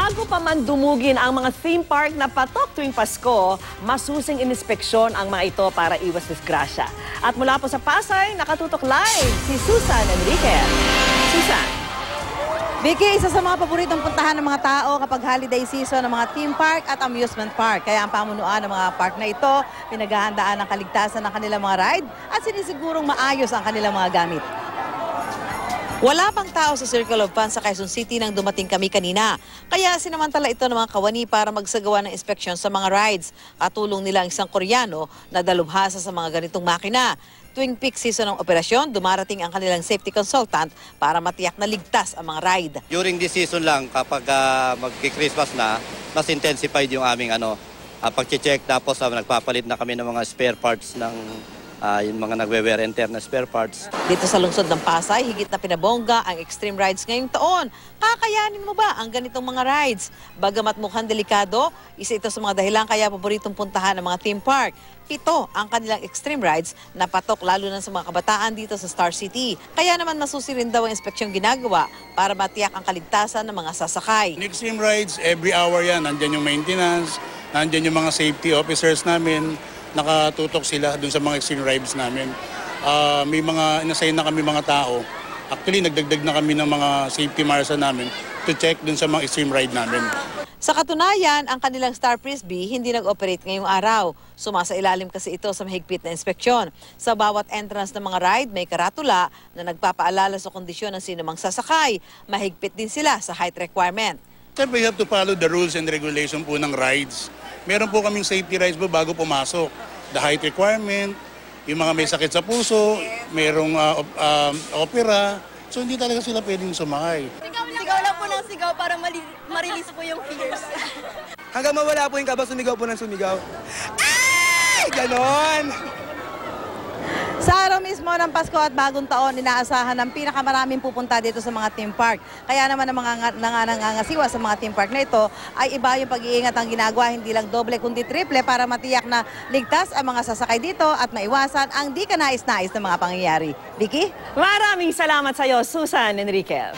Bago pa man dumugin ang mga theme park na patok tuwing Pasko, masusing inspeksyon ang mga ito para iwas disgrasya. At mula po sa Pasay, nakatutok live si Susan Enriquez. Susan. Vicky, isa sa mga paboritong puntahan ng mga tao kapag holiday season ng mga theme park at amusement park. Kaya ang pamunuan ng mga park na ito, pinaghahandaan ang kaligtasan ng kanilang mga ride at sinisigurong maayos ang kanilang mga gamit. Wala pang tao sa Circle of Fun sa Quezon City nang dumating kami kanina. Kaya sinamantala ito ng mga kawani para magsagawa ng inspeksyon sa mga rides. Katulong nila ang isang Koreano na dalubhasa sa mga ganitong makina. Tuwing peak season ng operasyon, dumarating ang kanilang safety consultant para matiyak na ligtas ang mga ride. During this season lang, kapag mag-Christmas na, mas intensified yung aming pag-check. Tapos nagpapalit na kami ng mga spare parts ng yung mga nagwe-wear and tear na spare parts. Dito sa lungsod ng Pasay, higit na pinabongga ang extreme rides ngayong taon. Kakayanin mo ba ang ganitong mga rides? Bagamat mukhang delikado, isa ito sa mga dahilan kaya paboritong puntahan ng mga theme park. 7 ang kanilang extreme rides na patok lalo na sa mga kabataan dito sa Star City. Kaya naman masusi rin daw ang inspeksyong ginagawa para matiyak ang kaligtasan ng mga sasakay. Extreme rides, every hour yan. Nandyan yung maintenance, nandyan yung mga safety officers namin. Nakatutok sila dun sa mga extreme rides namin. May mga inassign na kami mga tao. Actually, nagdagdag na kami ng mga safety marshal namin to check dun sa mga extreme ride namin. Sa katunayan, ang kanilang Star Frisbee hindi nag-operate ngayong araw. Sumasailalim kasi ito sa mahigpit na inspeksyon. Sa bawat entrance ng mga ride, may karatula na nagpapaalala sa kondisyon ng sinumang sasakay. Mahigpit din sila sa height requirement. Sir, we have to follow the rules and regulation po ng rides. Meron po kaming safety rides po bago pumasok. The height requirement, yung mga may sakit sa puso, merong opera. So hindi talaga sila pwedeng sumakay. Sigaw lang po ng sigaw para ma-release po yung fears. Hanggang mawala po yung kaba, sumigaw po ng sumigaw. Ay! Ganon! Sa araw mismo ng Pasko at Bagong Taon, inaasahan ng pinakamaraming pupunta dito sa mga theme park. Kaya naman ang mga nangangasiwa sa mga theme park na ito ay iba yung pag-iingat ang ginagawa, hindi lang doble kundi triple para matiyak na ligtas ang mga sasakay dito at maiwasan ang di kanais-nais na mga pangyayari. Vicky? Maraming salamat sa iyo, Susan Enriquez.